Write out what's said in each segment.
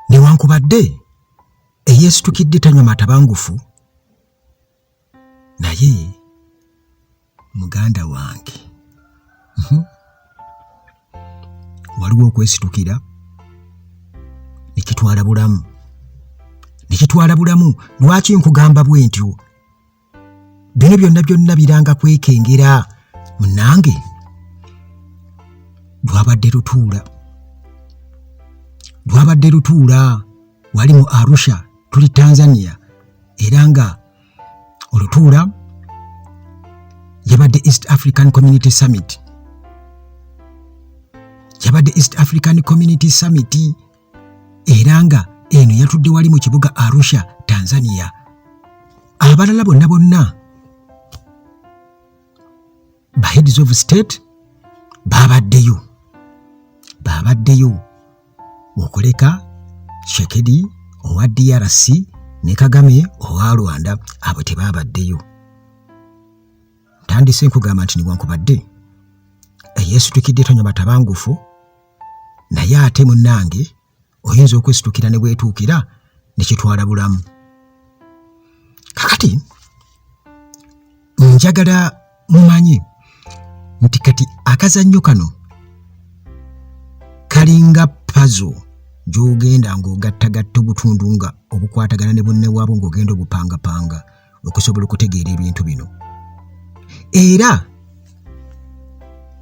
newankubadde eyeesitukidde tanywa matabangufu naye muganda wange waliwo okwesitukira nekitwala bulamu. Lwaki nkugamba bwe ntyo? Bino byonna biranga kwekengera. Munange lwabadde lutuula wali mu Arusha, tuli Tanzania, era nga olutuula yabadde East African Community Summit. Era nga eno yatudde wali mu kibuga Arusha, Tanzania. Abalala bonna ba heads of state babaddeyo okuleka Tshisekedi owa DRC ne Kagame owa Rwanda, abo tebabaddeyo. Ntandise nkugamba nti newankubadde eyeesitukidde tanywa matabangufu naye ate munnange oyinza okwesitukira ne bwetuukira ne kitwala bulamu. Kakati njagala mumanyi nti kati akazannyo kano kalinga puzzle gy'ogenda ng'ogattagatta obutundu nga obukwatagana ne bunne waabwo ng'ogenda obupangapanga okusobola okutegeera ebintu bino. Era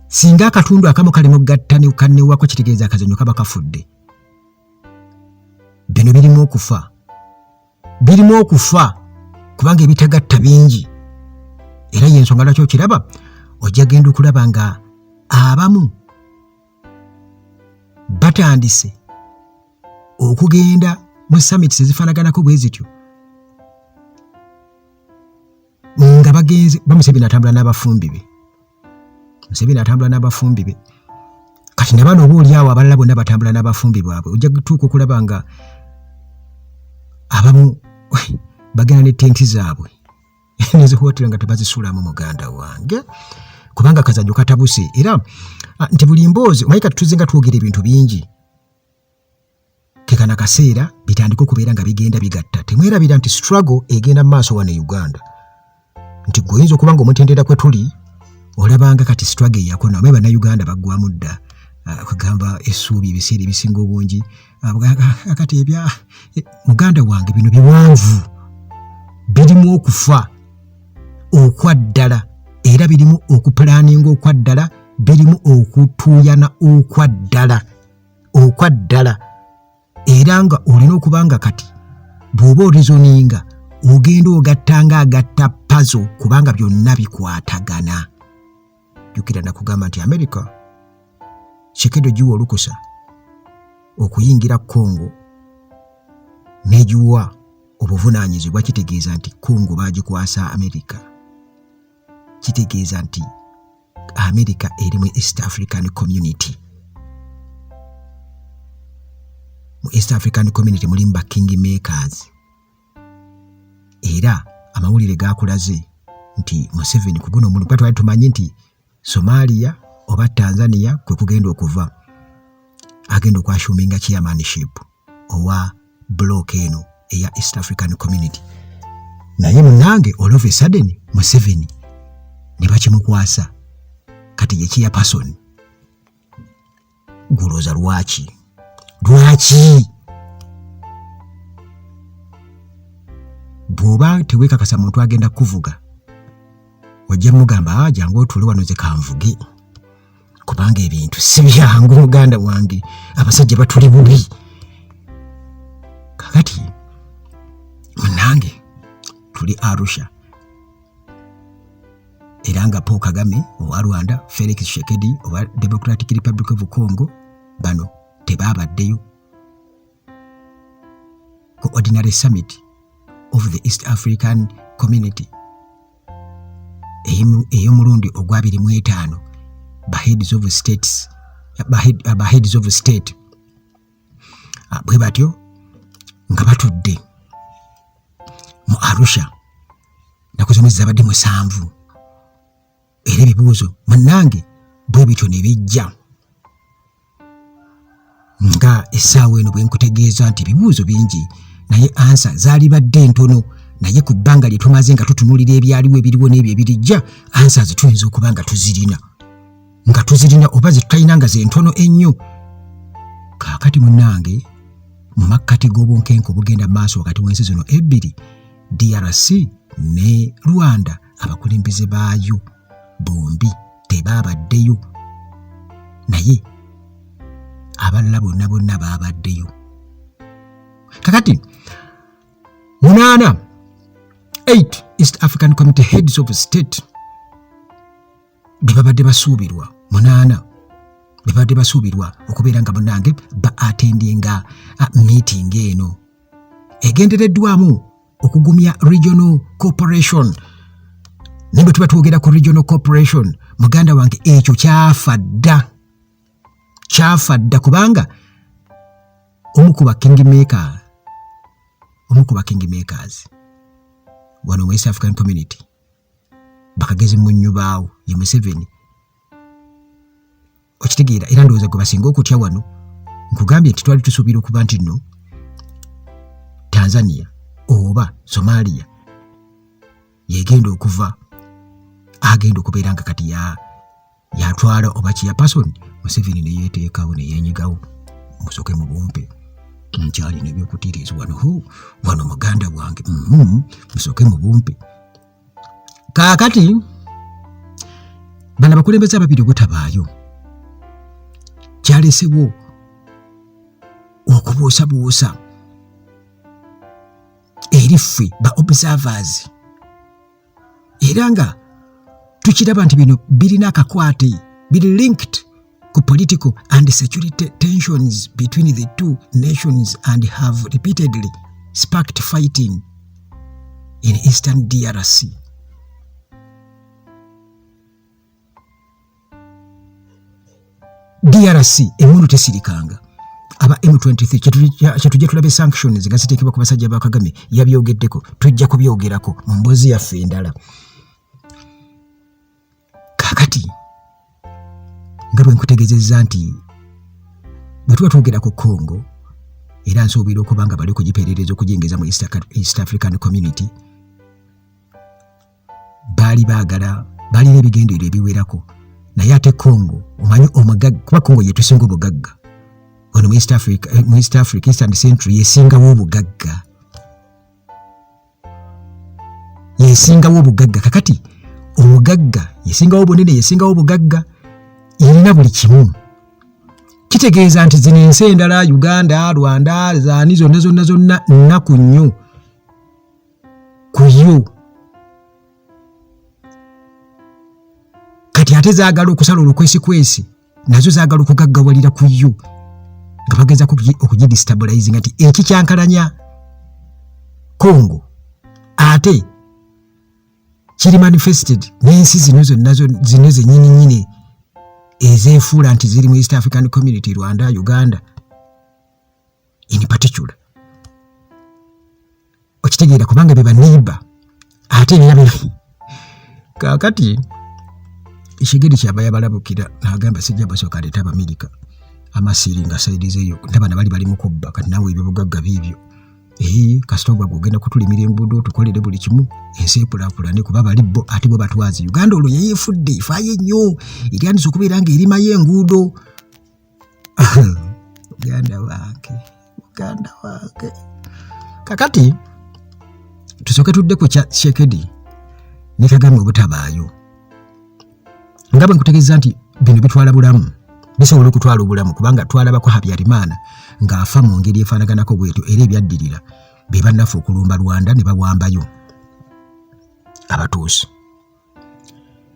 singa akatundu akamu kali mu gatta ne kannewaako kitegeeza akazannyo kaba kafudde. Bino birimu okufa kubanga ebitagatta bingi. Era y'ensonga lwaki okiraba ojja genda okulaba nga abamu batandise okugenda mu summits ezifaanaganako bwe zityo nga bagenze Museveni atambula n'abafumbi be. Kati ne bano oboolyawo abalala bonna batambula n'abafumbi baabwe. Ojja kutuuka okulaba nga abamu bagenda ne tenti zaabwe nezihootera nga tebazisulamu muganda wange, kubanga akazannyo katabuse. Era nti buli mboozi omanyi kati tuzze nga twogera ebintu bingi, kekana kaseera bitandika okubeera nga bigenda bigatta. Temwerabira nti struggle egenda mu maaso wano e Uganda, nti gwe oyinza okuba nga omutendera kwe tuli olabanga kati struggle eyako nawe bannayuganda baggwamu dda. Kugamba essuubi ebiseera ebisinga obungi akati ebya muganda wange bino biwanvu, birimu okufa okwaddala, era birimu okupulaninga okwaddala, birimu okutuuyana okwaddala. Era nga olina okuba nga kati bw'oba orizoninga ogenda ogattanga agatta puzzle kubanga byonna bikwatagana. Jjukira nakugamba nti America Tshisekedi giwa olukusa okuyingira Congo n'egiwa obuvunaanyizibwa, kitegeeza nti Congo baagikwasa America. Kitegeeza nti America eri mu East African Community. Mu East African Community mulimu ba king makers. Era amawulire gakulaze nti Museveni ku guno omuntu twali tumanyi nti Somalia oba Tanzania kwe kugenda okuva, agenda okwashuminga chairmanship owa block eno eya East African Community. Naye munange all of a sudden Museveni ne bakimukwasa kati ye chairperson. Guloza lwaki bw'oba teweekakasa muntu agenda kuvuga ojja mugamba jangu otuule wano ze kanvuge, kubanga ebintu si byangu muganda wange, abasajja batuli bubi. Kakati munange tuli Arusha, era nga Paul Kagame owa Rwanda, Felix Tshisekedi owa Democratic Republic of Congo bano tebabaddeyo ku ordinary summit of the East African Community ey'omulundi ogwa 25 ba heads of state bwe batyo nga batudde mu Arusha nakusomeza abadde 7. Era ebibuuzo munnange bwe bityo ne bijja nga essaawa eno bwe nkutegeeza nti ebibuuzo bingi naye ansa zaali badde ntono, naye ku bbanga lye tumaze nga tutunuulira ebyaliwo ebiriwo n'ebyo ebirijja, ansa tuyinza okuba nga tuzirina oba ze tutalina nga ze ntono ennyo. Kaakati munnange, mu makkati g'obunkenke obugenda mu maaso wakati w'ensi zino ebbiri, DRC ne Rwanda, abakulembeze baayo bombi tebaabaddeyo, naye abalala bonna baabaddeyo. Kakati 8 East African Community Heads of State bebabadde basuubirwa, 8 bebabadde basuubirwa okubeera nga munnange ba-attendinga meeting eno egendereddwamu okugumya regional cooperation. Naye bwe tuba twogera ku regional cooperation, muganda wange, ekyo kyafa dda kubanga omu ku kingmakers wano mu East African Community, bakagezi Munnyubaawo, ye Museveni, okitegeera era ndowooza gwe basinga okutya wano. Nkugambye nti twali tusuubira okuba nti nno Tanzania oba Somalia yegenda okuva, agenda okubeera nga kati yatwala oba chairperson. Museveni ne yeeteekawo ne yeenyigawo, musooke mu bumpe, nkyali n'ebyokutiiriza wano muganda wange, musooke mu bumpe. Kaakati bano abakulembeze ababiri obutabaayo kyalesewo okubuusabuusa eri ffe ba observers, era nga tukiraba nti bino birina akakwate, biri linked ku political and security tensions between the two nations and have repeatedly sparked fighting in eastern DRC. DRC emundu tesirikanga. Aba M23 kyetujja tulabe sanctions nga ziteekebwa ku basajja ba Kagame yabyogeddeko, tujja kubyogerako mu mboozi yaffe endala. Kakati nga bwe nkutegeezezza nti bwe tuba twogera ku Congo, era nsuubira okuba nga bali kugipeerereza okujengeza mu East African Community, balina ebigendererwa ebiwerako, naye ate Congo omanyi omugagga, kuba Congo yetusinga obugagga ono mu East Africa, Eastern Central yesingawo obugagga. Kakati obugagga yesingawo bunene, yesingawo obugagga, erina buli kimu. Kitegeeza nti zino ensi endala, Uganda, Rwanda, zaani zonna nnaku nnyo ku yo. Kati ate zaagala okusala olukwesikwesi, nazo zaagala okugaggawalira ku yo, nga bageza okugidestabilize nti eki kyankalanya Congo ate kiri manifested n'ensi zino zonna zino zennyini ezeefuula nti ziri mu East African Community, Rwanda, Uganda in particular. Okitegeera kubanga be baneiba ate ebirabira. Kaakati ekigeri kyaba yabalabukira n'agamba sijja basooka aleeta Abamerika amasiri nga saidizeeyo, ndabana bali mu kubba, kati naawe ebyobugagga biibyo. Kasita ogwa ogenda kutulimira enguudo tukolere buli kimu, ensi ekulaakulane, kuba bali bo ate bo batwazi. Uganda olwo yeefudde ifaayo ennyo, eryandisa okubeera nga erimayo enguudo. Uganda wange. Kakati tusooke tudde ku kya Tshisekedi ne Kagame obutabaayo. Nga bwe nkutegeeza nti bino bitwala bulamu, bisobola okutwala obulamu, kubanga twalabako Habyarimana ng'afa mu ngeri efaanaganako bwetyo, era ebyaddirira be bannaffe okulumba Rwanda ne bawambayo abatuusi.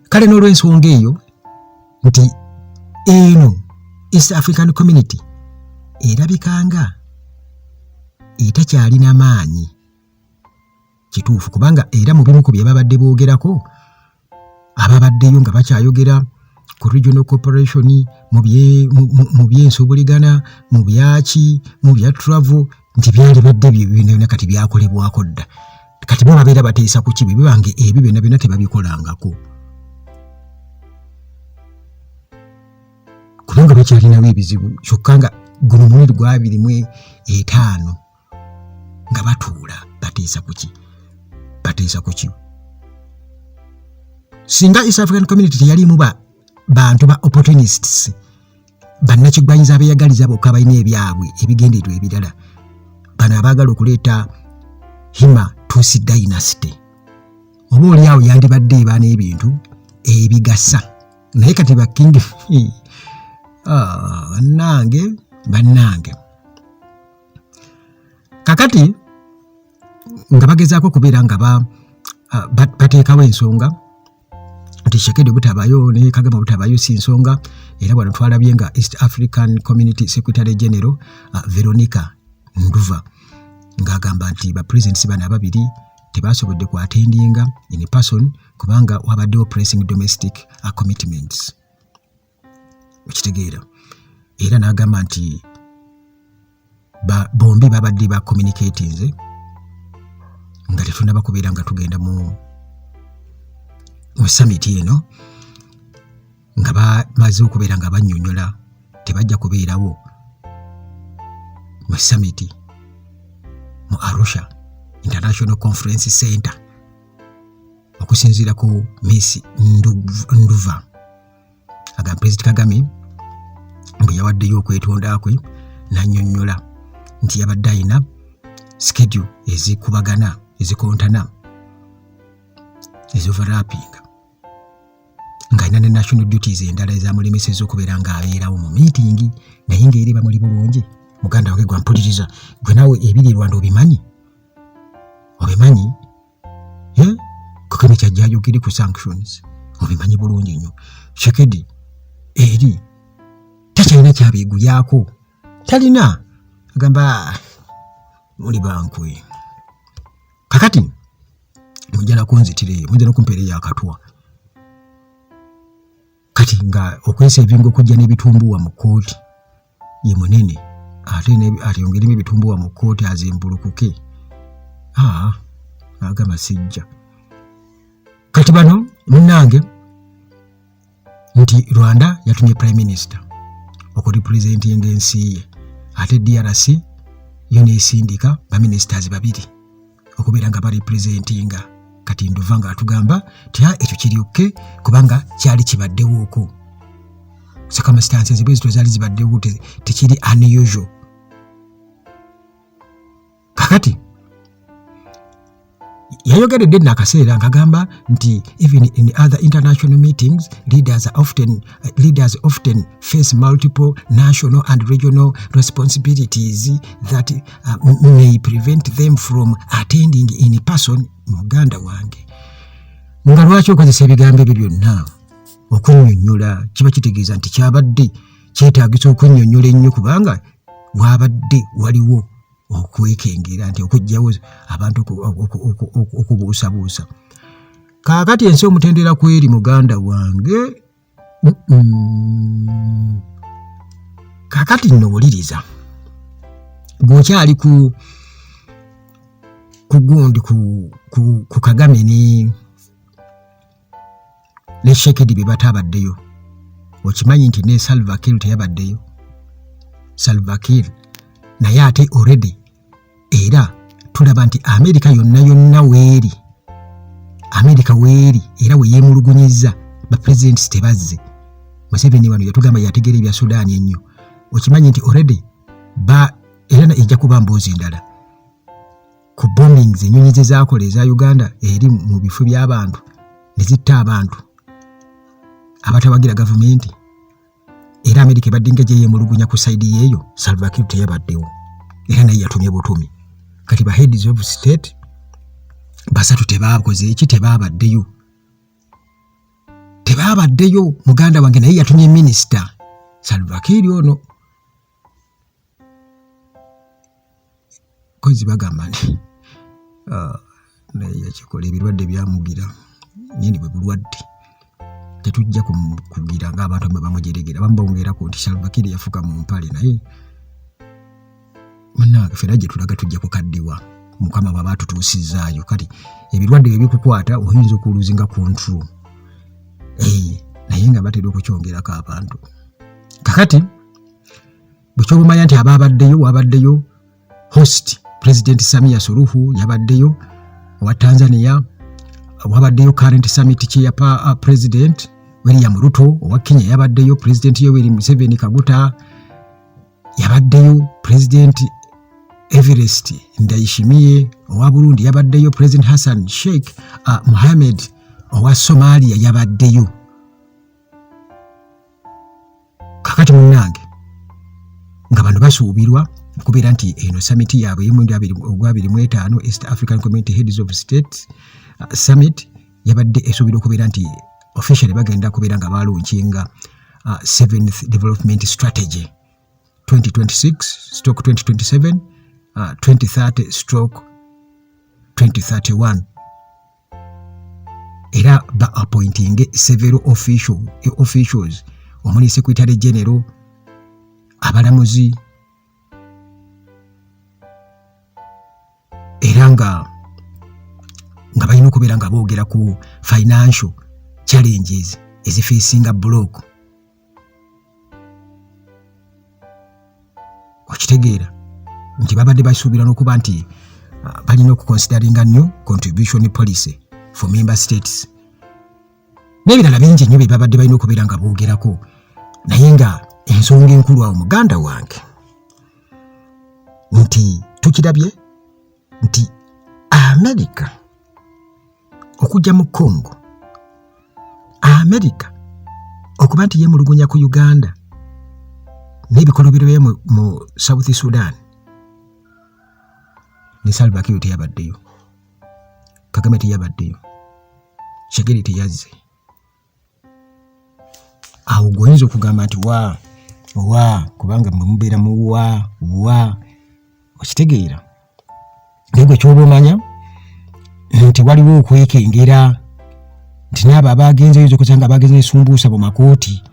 Kale n'olw'ensonga eyo nti eno East African Community erabikanga etakyalina maanyi kituufu, kubanga era mu bimu ku bye babadde boogerako, ababaddeyo nga bakyayogera ku regional cooperation, mu byensubuligana, mu byaki, mu bya travel, nti byali badde byonna kati byakolebwako dda. Kati bo babeera bateesa ku kibi bibange ebyo byonna tebabikolangako, kubanga bakyalinawo ebizibu. Kyokka nga guno mwezi gwa 25 nga batuula bateesa kuki singa East African Community teyalimu bantu ba opportunists bannakigwanyiza abeyagaliza bokka balina ebyabwe ebigendererwa ebirala bano abaagala okuleeta Hima Tusi Dynasty oba oli awo yandibadde ebaana ebintu ebigasa naye kati bakingi bannange kakati nga bagezaako kubeera nga bateekawo ensonga nti Tshisekedi butabayo ne Kagame butabayo si nsonga era bwano twalabye nga East African Community Secretary General Veronica Nduva ng'agamba nti ba presidents bano ababiri tebasobodde ku attendinga in person kubanga wabaddewo pressing domestic commitments okitegeera era n'agamba nti bombi babadde ba communicating nga tetunaba kubeera nga tugenda mu summit eno nga bamaze okubeera nga bannyonnyola tebajja kubeerawo mu summit mu Arusha International Conference Center okusinziira ku Miss Nduva agamba President Kagame bwe yawaddeyo okwetonda kwe n'annyonnyola nti yabadde ayina schedule ezikubagana ezikontana ezoverlapping nga ayina ne national duties endala ezamulemeseza okubeera nga abeerawo mu meeting naye ng'eri bamuli bulungi muganda wange gwampuliriza gwe naawe ebiri Rwanda obimanyi Kagame kyajjayogere ku sanctions obimanyi bulungi nnyo Tshisekedi eri takyalina kyabeegulyako talina agamba muli bankwe kakati mujja nakunzitire mujja nokumpeereyo akatwa kati nga okwesevinga okujja n'ebitumbuwa mu kooti ye munene ate yongerimu ebitumbuwa mu kooti azembulukuke agamba sijja kati bano munnange nti Rwanda yatumye Prime Minister okurepresentinga ensi ye ate DRC yo neesindika baministers babiri okubeera nga barepresentinga kati Nduva nga atugamba ti ekyo kiryokke kubanga kyali kibaddewooko circumstances bwe zito zaali zibaddewo tekiri unusual kakati yayogeredde n'akaseera ng'agamba nti even in other international meetings leaders often face multiple national and regional responsibilities that may prevent them from attending in person. Muganda wange nga lwaki okozesa ebigambo ebyo byonna okunnyonnyola kiba kitegeeza nti kyabadde kyetaagisa okunnyonnyola ennyo kubanga wabadde waliwo okwekengera nti okujjawo abantu okubuusabuusa kaakati ensi omutendera kweri muganda wange kaakati nnowuliriza gwokyali ku gundi ku Kagame ne Tshisekedi bye batabaddeyo okimanyi nti ne Salva Kiir teyabaddeyo Salva Kiir naye ate already era tulaba nti Amerika yonna weeri era we yeemulugunyizza ba presidents tebazze Museveni wano yatugamba yategeera ebya Sudan ennyo okimanyi nti already era ejja kuba mboozi ndala ku bombings ennyonyi ze zaakola eza Uganda eri mu bifo by'abantu ne zitta abantu abatawagira gavumenti era Amerika ebadde nga gye yeemulugunya ku sayidi yeeyo Salva Kiir teyabaddewo era naye yatumye butumi kati ba heads of state basatu tebaakoze eki tebabaddeyo muganda wange naye yatumye minister Salva Kiir ono kozi bagamba nti naye yakikola ebirwadde byamugira nyini bwe bulwadde tetujja kugira ng'abantu bwe bamujeregera bamubongerako nti Salva Kiir yafuka mu mpale naye munnange ffenna gye tulaga tujja kukaddiwa Mukama bw'aba atutuusizaayo kati ebirwadde bye bikukwata oyinza okuluzinga control naye nga batera okukyongerako abantu kakati bw'kyobumanya nti wabaddeyo host President Samia Suluhu yabaddeyo, owa Tanzania wabaddeyo current summit chair President William Ruto, owa Kenya yabaddeyo President Yoweri Museveni Kaguta, yabaddeyo President Everest Ndayishimiye, owa Burundi yabaddeyo President Hassan Sheikh Mohamed, owa Somalia yabaddeyo. Kakati munnange nga bano basuubirwa okubeera nti eno summit yaabwe y'Ogwabiri-25 East African Community Heads of States Summit yabadde esuubirwa okubeera nti officially bagenda kubeera nga balunkinga 7th Development Strategy 2026/2027 2030/2031 era ba appointing several officials omuli Secretary General, abalamuzi, era nga balina okubeera nga boogera ku financial challenges ezifeesinga block. Okitegeera nti babadde basuubira n'okuba nti balina okuconsideringa new contribution policy for member states n'ebirala bingi nnyo bye babadde balina okubeera nga boogerako, naye nga ensonga enkulu awo muganda wange nti tukirabye nti America okujja mu Congo, America okuba nti yemulugunya ku Uganda n'ebikolobero bye mu South Sudan, ne Salva Kiir teyabaddeyo, Kagame teyabaddeyo, Tshisekedi teyazze. Awo goyinza okugamba nti wa kubanga mubeera mu wa okitegeera, naye gwe kyoba omanya nti waliwo okwekengera nti n'abo abagenze oyinza okusanga abagenze esumbuusa mu makooti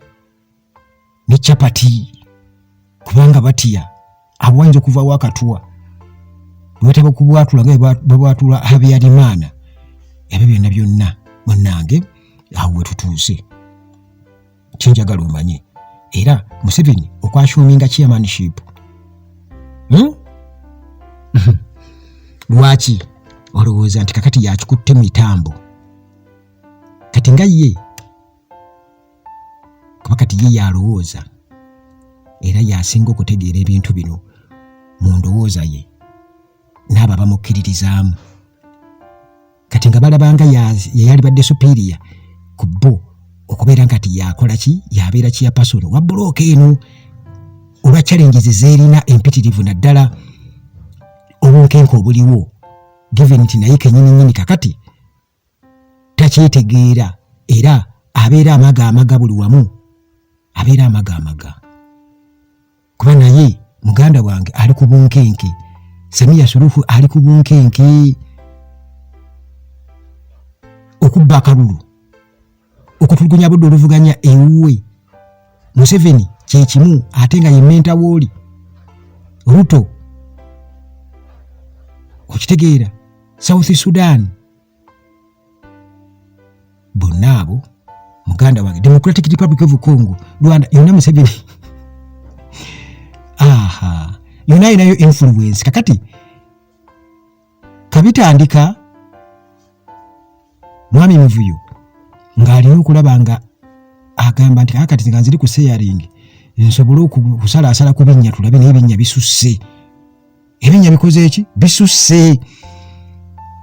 ne capati kubanga batya abo wayinza okuvaawo akatuwa wetaba okubwatula nga babwatula Habyarimana. Ebyo byonna byonna munnange awo wetutuuse kyenjagala omanye. Era Museveni okwashuminga chairmanship lwaki olowooza nti kakati yakikutte mu mitambo kati nga ye kuba kati ye yalowooza era yasinga okutegeera ebintu bino mu ndowooza ye n'abo abamukkiririzaamu kati nga balabanga yeyali badde superior ku bo okubeera nkati yakola ki yabeera chairperson wa block eno olwa challenges zeerina empitirivu naddala obunkenke obuliwo given nti naye kenyininyini kakati takyetegeera era abeera amaga buli wamu abeera amaga kuba naye muganda wange ali ku bunkenke, Samia Suluhu ali ku bunkenke, okubba akalulu, okutulugunya budde oluvuganya ewuwe. Museveni kyekimu ate nga ye menta wooli Ruto, okitegeera South Sudan, bonna abo muganda wange Democratic Republic of Congo, Rwanda, yonna Museveni yonna inayo influence. Kakati kabitandika mwami Muvuyo ng'alina okulaba nga agamba nti kakati nga nziri ku sharing nsobole okusalaasala ku binnya tulabe n'ebinnya bisusse. Ebinnya bikoze eki? Bisusse.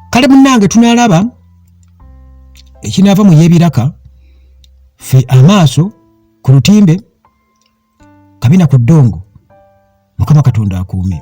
Kale munnange tunaalaba ekinaava mu y'ebiraka ffe amaaso ku lutimbe kabina ku ddongo. Mukama Katonda akuume.